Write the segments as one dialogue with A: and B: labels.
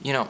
A: You know,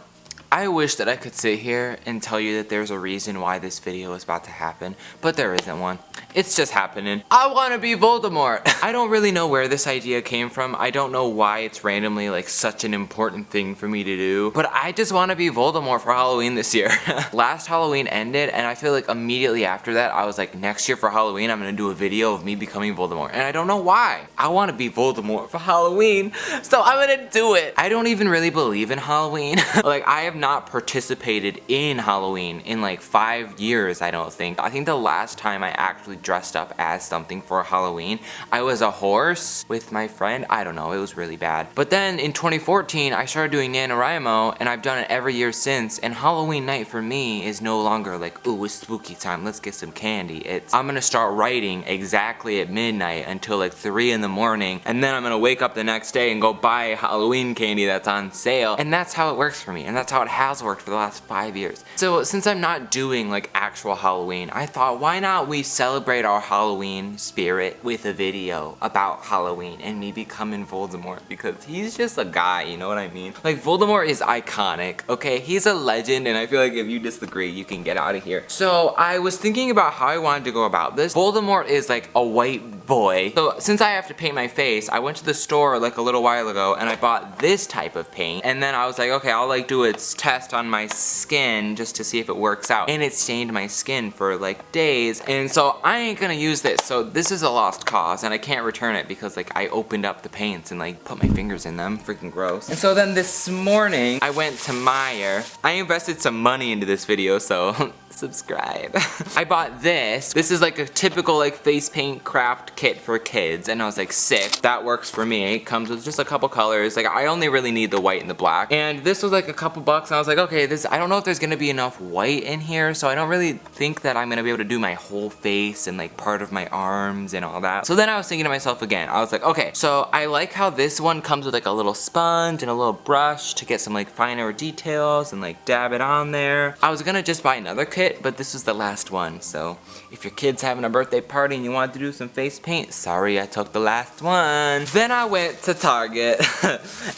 A: I wish that I could sit here and tell you that there's a reason why this video is about to happen, but there isn't one. It's just happening. I want to be Voldemort! I don't really know where this idea came from. I don't know why it's randomly like such an important thing for me to do, but I just want to be Voldemort for Halloween this year. Last Halloween ended, and I feel like immediately after that, I was like, next year for Halloween, I'm gonna do a video of me becoming Voldemort, and I don't know why. I want to be Voldemort for Halloween, so I'm gonna do it. I don't even really believe in Halloween. Like, I have not participated in Halloween in like 5 years, I don't think. I think the last time I actually dressed up as something for Halloween, I was a horse with my friend. I don't know, it was really bad. But then in 2014, I started doing NaNoWriMo, and I've done it every year since, and Halloween night for me is no longer like, ooh, it's spooky time, let's get some candy. It's, I'm gonna start writing exactly at midnight until like 3 in the morning, and then I'm gonna wake up the next day and go buy Halloween candy that's on sale, and that's how it works for me, and that's how it has worked for the last 5 years. So since I'm not doing like actual Halloween, I thought, why not we celebrate our Halloween spirit with a video about Halloween and me becoming Voldemort, because he's just a guy, you know what I mean? Like, Voldemort is iconic, okay? He's a legend, and I feel like if you disagree, you can get out of here. So I was thinking about how I wanted to go about this. Voldemort is like a white boy. So since I have to paint my face, I went to the store like a little while ago and I bought this type of paint, and then I was like, okay, I'll like do a test on my skin just to see if it works out, and it stained my skin for like days, and so I ain't gonna use this. So this is a lost cause, and I can't return it because like I opened up the paints and like put my fingers in them. Freaking gross. And so then this morning I went to Meijer. I invested some money into this video, so subscribe. I bought this. This is like a typical like face paint craft kit for kids, and I was like, sick, that works for me. It comes with just a couple colors. Like, I only really need the white and the black, and this was like a couple bucks, and I was like, okay, this, I don't know if there's gonna be enough white in here, so I don't really think that I'm gonna be able to do my whole face and like part of my arms and all that. So then I was thinking to myself again, I was like, okay, so I like how this one comes with like a little sponge and a little brush to get some like finer details and like dab it on there. I was gonna just buy another kit, but this is the last one, so if your kid's having a birthday party and you want to do some face paint, sorry, I took the last one. Then I went to Target,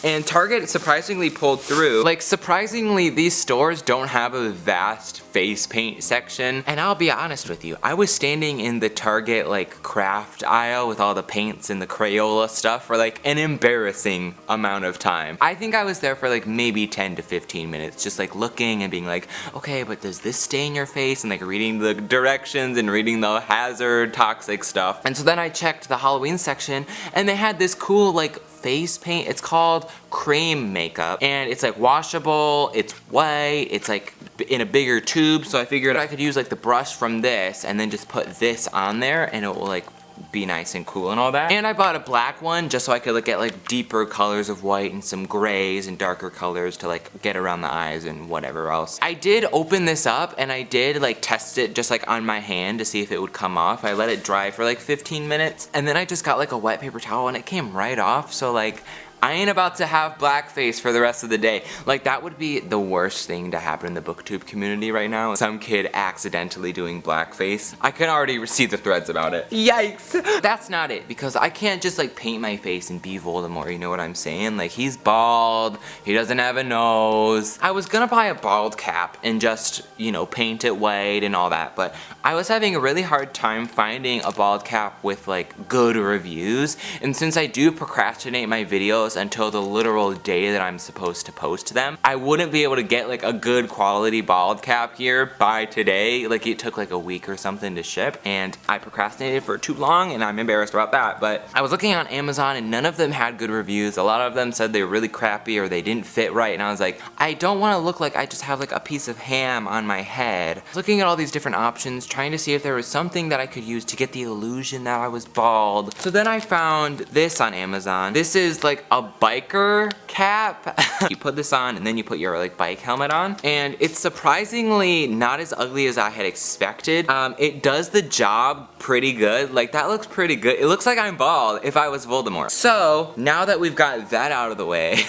A: and Target surprisingly pulled through. Like, surprisingly, these stores don't have a vast face paint section, and I'll be honest with you, I was standing in the Target like craft aisle with all the paints and the Crayola stuff for like an embarrassing amount of time. I think I was there for like maybe 10 to 15 minutes, just like looking and being like, okay, but does this stain your face? And like reading the directions and reading the hazard toxic stuff. And so then I checked the Halloween section, and they had this cool like face paint. It's called cream makeup, and it's like washable, it's white, it's like in a bigger tube, so I figured I could use like the brush from this and then just put this on there, and it will like be nice and cool and all that. And I bought a black one just so I could look at like deeper colors of white and some grays and darker colors to like get around the eyes and whatever else. I did open this up, and I did like test it just like on my hand to see if it would come off. I let it dry for like 15 minutes, and then I just got like a wet paper towel, and it came right off. So like, I ain't about to have blackface for the rest of the day. Like, that would be the worst thing to happen in the booktube community right now. Some kid accidentally doing blackface. I can already see the threads about it. Yikes! That's not it, because I can't just like paint my face and be Voldemort, you know what I'm saying? Like, he's bald, he doesn't have a nose. I was gonna buy a bald cap and just, you know, paint it white and all that, but I was having a really hard time finding a bald cap with like good reviews, and since I do procrastinate my videos until the literal day that I'm supposed to post them, I wouldn't be able to get like a good quality bald cap here by today. Like, it took like a week or something to ship, and I procrastinated for too long, and I'm embarrassed about that. But I was looking on Amazon, and none of them had good reviews. A lot of them said they were really crappy or they didn't fit right, and I was like, I don't want to look like I just have like a piece of ham on my head. I was looking at all these different options, trying to see if there was something that I could use to get the illusion that I was bald. So then I found this on Amazon. This is like a biker cap. You put this on, and then you put your like bike helmet on, and it's surprisingly not as ugly as I had expected. It does the job pretty good. Like, that looks pretty good. It looks like I'm bald if I was Voldemort. So now that we've got that out of the way,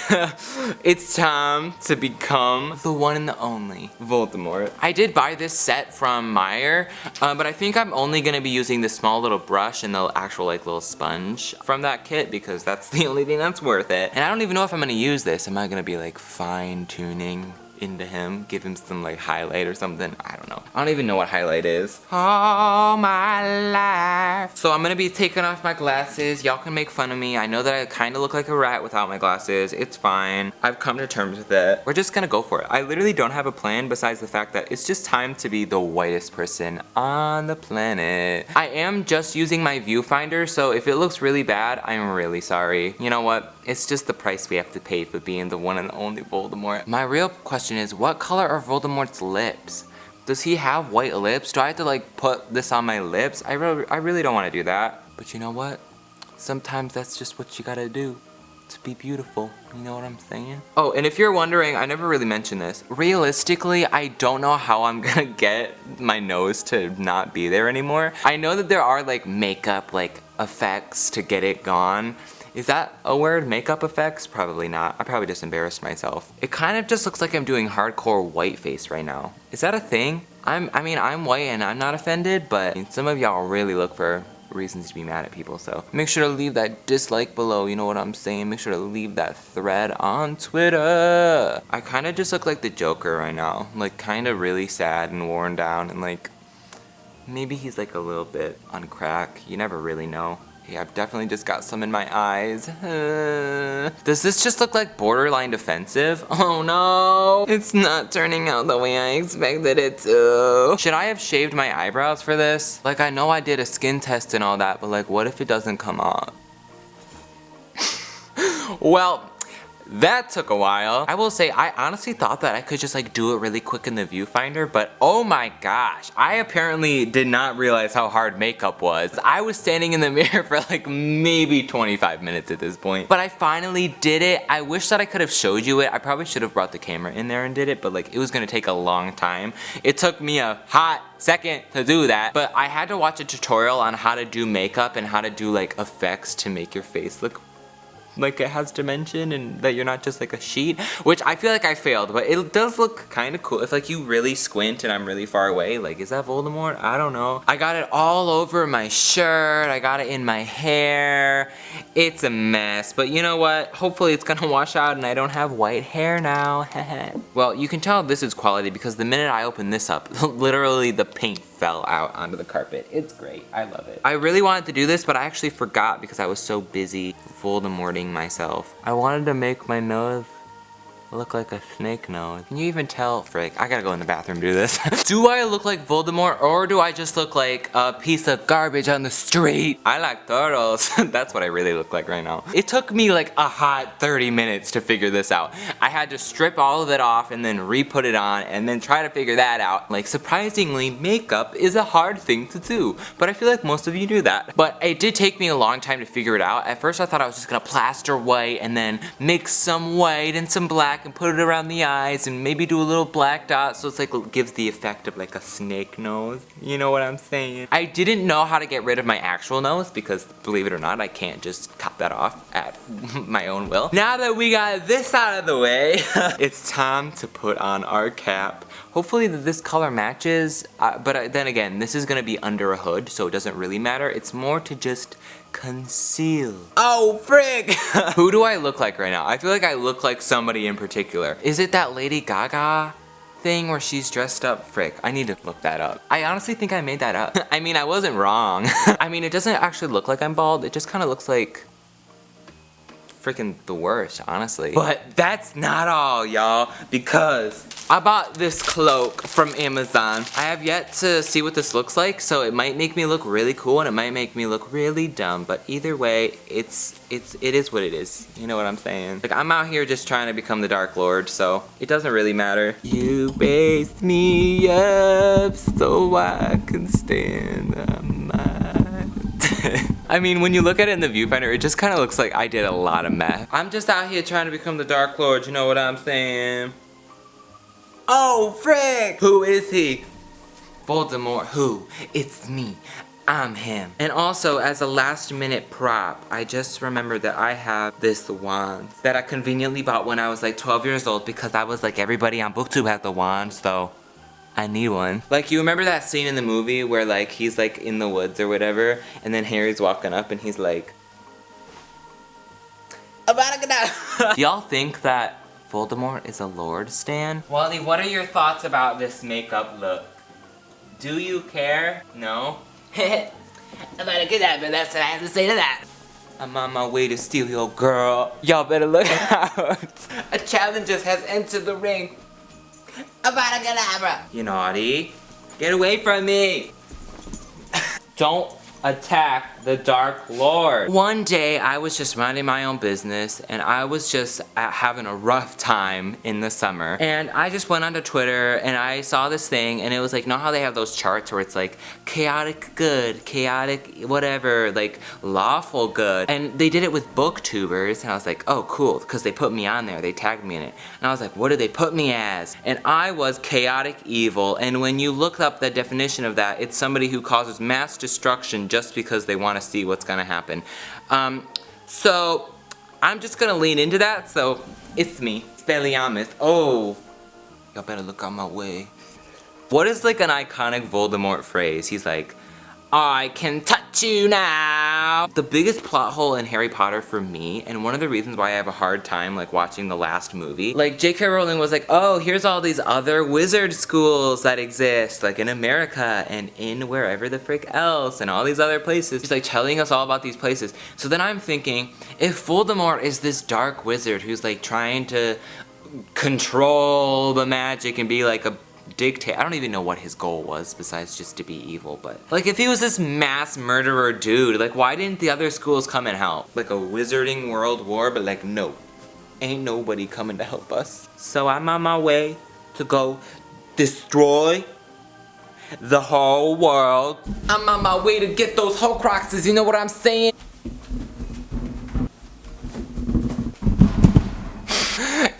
A: it's time to become the one and the only Voldemort. I did buy this set from Meijer, but I think I'm only gonna be using the small little brush and the actual like little sponge from that kit, because that's the only thing that's worth worth it. And I don't even know if I'm gonna use this. Am I gonna be like fine tuning into him, give him some like highlight or something? I don't know. I don't even know what highlight is. All my life. So I'm gonna be taking off my glasses. Y'all can make fun of me. I know that I kind of look like a rat without my glasses. It's fine. I've come to terms with it. We're just gonna go for it. I literally don't have a plan besides the fact that it's just time to be the whitest person on the planet. I am just using my viewfinder, so if it looks really bad, I'm really sorry. You know what? It's just the price we have to pay for being the one and only Voldemort. My real question is, what color are Voldemort's lips? Does he have white lips? Do I have to like put this on my lips? I really don't want to do that. But you know what? Sometimes that's just what you gotta do to be beautiful. You know what I'm saying? Oh, and if you're wondering, I never really mentioned this. Realistically, I don't know how I'm gonna get my nose to not be there anymore. I know that there are like makeup like effects to get it gone. Is that a word? Makeup effects? Probably not. I probably just embarrassed myself. It kind of just looks like I'm doing hardcore white face right now. Is that a thing? I mean, I'm white and I'm not offended, but some of y'all really look for reasons to be mad at people, so make sure to leave that dislike below, you know what I'm saying? Make sure to leave that thread on Twitter. I kind of just look like the Joker right now. Like, kind of really sad and worn down, and like, maybe he's like a little bit on crack. You never really know. Yeah, I've definitely just got some in my eyes. Does this just look like borderline defensive? Oh no! It's not turning out the way I expected it to. Should I have shaved my eyebrows for this? Like, I know I did a skin test and all that, but like, what if it doesn't come off? Well, that took a while. I will say, I honestly thought that I could just like do it really quick in the viewfinder, but oh my gosh, I apparently did not realize how hard makeup was. I was standing in the mirror for like maybe 25 minutes at this point, but I finally did it. I wish that I could have showed you it. I probably should have brought the camera in there and did it, but like it was gonna take a long time. It took me a hot second to do that, but I had to watch a tutorial on how to do makeup and how to do like effects to make your face look like it has dimension and that you're not just like a sheet, which I feel like I failed, but it does look kind of cool. If like you really squint and I'm really far away, like, is that Voldemort? I don't know. I got it all over my shirt. I got it in my hair. It's a mess, but you know what? Hopefully it's gonna wash out and I don't have white hair now. Well, you can tell this is quality because the minute I open this up, literally the paint fell out onto the carpet. It's great. I love it. I really wanted to do this, but I actually forgot because I was so busy Voldemorting myself. I wanted to make my nose look like a snake nose. Can you even tell? Frick, I gotta go in the bathroom to do this. Do I look like Voldemort or do I just look like a piece of garbage on the street? I like turtles. That's what I really look like right now. It took me like a hot 30 minutes to figure this out. I had to strip all of it off and then re-put it on and then try to figure that out. Like, surprisingly, makeup is a hard thing to do, but I feel like most of you do that. But it did take me a long time to figure it out. At first I thought I was just gonna plaster white and then mix some white and some black and put it around the eyes and maybe do a little black dot so it's like it gives the effect of like a snake nose. You know what I'm saying? I didn't know how to get rid of my actual nose because, believe it or not, I can't just cut that off at my own will. Now that we got this out of the way, it's time to put on our cap. Hopefully this color matches, but then again, this is gonna be under a hood, so it doesn't really matter. It's more to just conceal. Oh, frick! Who do I look like right now? I feel like I look like somebody in particular. Is it that Lady Gaga thing where she's dressed up? Frick, I need to look that up. I honestly think I made that up. I mean, I wasn't wrong. I mean, it doesn't actually look like I'm bald. It just kind of looks like freaking the worst, honestly. But that's not all, y'all, because I bought this cloak from Amazon. I have yet to see what this looks like, so it might make me look really cool and it might make me look really dumb, but either way, it is what it is. You know what I'm saying? Like, I'm out here just trying to become the Dark Lord, so it doesn't really matter. You raised me up so I can stand on my I mean, when you look at it in the viewfinder, it just kind of looks like I did a lot of math. I'm just out here trying to become the Dark Lord, you know what I'm saying? Oh, frick! Who is he? Voldemort, who? It's me. I'm him. And also, as a last minute prop, I just remembered that I have this wand that I conveniently bought when I was like 12 years old because I was like, everybody on BookTube has the wand, so I need one. Like, you remember that scene in the movie where like he's like in the woods or whatever, and then Harry's walking up and he's like, Do y'all think that Voldemort is a Lord Stan? Wally, what are your thoughts about this makeup look? Do you care? No? That's what I have to say to that. I'm on my way to steal your girl. Y'all better look out. A challenger has entered the ring. You naughty. Get away from me. Don't attack the Dark Lord. One day I was just minding my own business and I was just having a rough time in the summer, and I just went onto Twitter and I saw this thing, and it was like, know how they have those charts where it's like chaotic good, chaotic whatever, like lawful good, and they did it with booktubers, and I was like, oh cool, because they put me on there, they tagged me in it, and I was like, what did they put me as? And I was chaotic evil, and when you look up the definition of that, it's somebody who causes mass destruction just because they want to see what's gonna happen. So I'm just gonna lean into that, so it's me, Spelliamus. Oh, y'all better look on my way. What is like an iconic Voldemort phrase? He's like, I can touch you now. The biggest plot hole in Harry Potter for me, and one of the reasons why I have a hard time like watching the last movie, like J.K. Rowling was like, oh, here's all these other wizard schools that exist, like in America and in wherever the frick else and all these other places. She's like telling us all about these places. So then I'm thinking, if Voldemort is this dark wizard who's like trying to control the magic and be like a dictate, I don't even know what his goal was besides just to be evil, but like if he was this mass murderer dude, like why didn't the other schools come and help? Like a wizarding world war, but like no, ain't nobody coming to help us. So I'm on my way to go destroy the whole world. I'm on my way to get those Horcruxes, you know what I'm saying?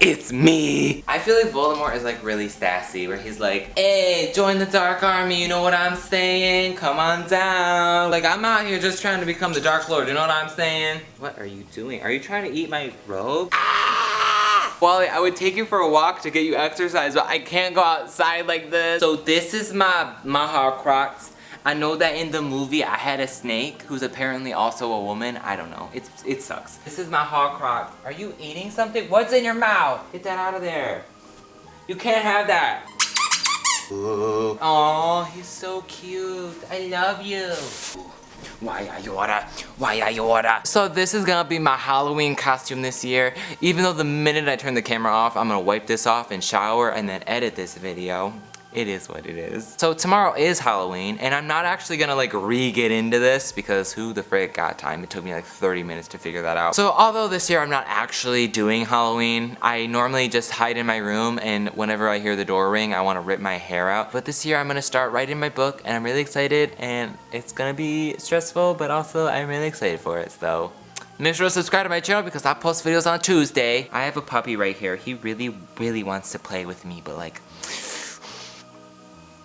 A: It's me! I feel like Voldemort is like really sassy, where he's like, hey, join the Dark Army, you know what I'm saying? Come on down. Like, I'm out here just trying to become the Dark Lord, you know what I'm saying? What are you doing? Are you trying to eat my robe? Ah! Wally, I would take you for a walk to get you exercise, but I can't go outside like this. So this is my Horcrux. I know that in the movie I had a snake who's apparently also a woman. I don't know. It sucks. This is my Horcrux. Are you eating something? What's in your mouth? Get that out of there. You can't have that. Oh, he's so cute. I love you. Why are you order? Why are you order? So this is gonna be my Halloween costume this year. Even though the minute I turn the camera off, I'm gonna wipe this off and shower and then edit this video. It is what it is. So tomorrow is Halloween, and I'm not actually gonna like re-get into this because who the frick got time? It took me like 30 minutes to figure that out. So although this year I'm not actually doing Halloween, I normally just hide in my room, and whenever I hear the door ring, I wanna rip my hair out. But this year I'm gonna start writing my book, and I'm really excited, and it's gonna be stressful, but also I'm really excited for it, so. Make sure to subscribe to my channel because I post videos on Tuesday. I have a puppy right here. He really, really wants to play with me, but like,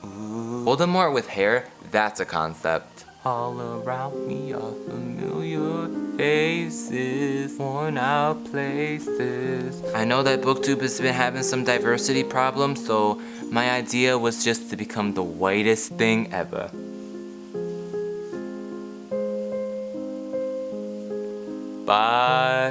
A: ooh. Voldemort with hair, that's a concept. All around me are familiar faces, worn out places. I know that BookTube has been having some diversity problems, so my idea was just to become the whitest thing ever. Bye.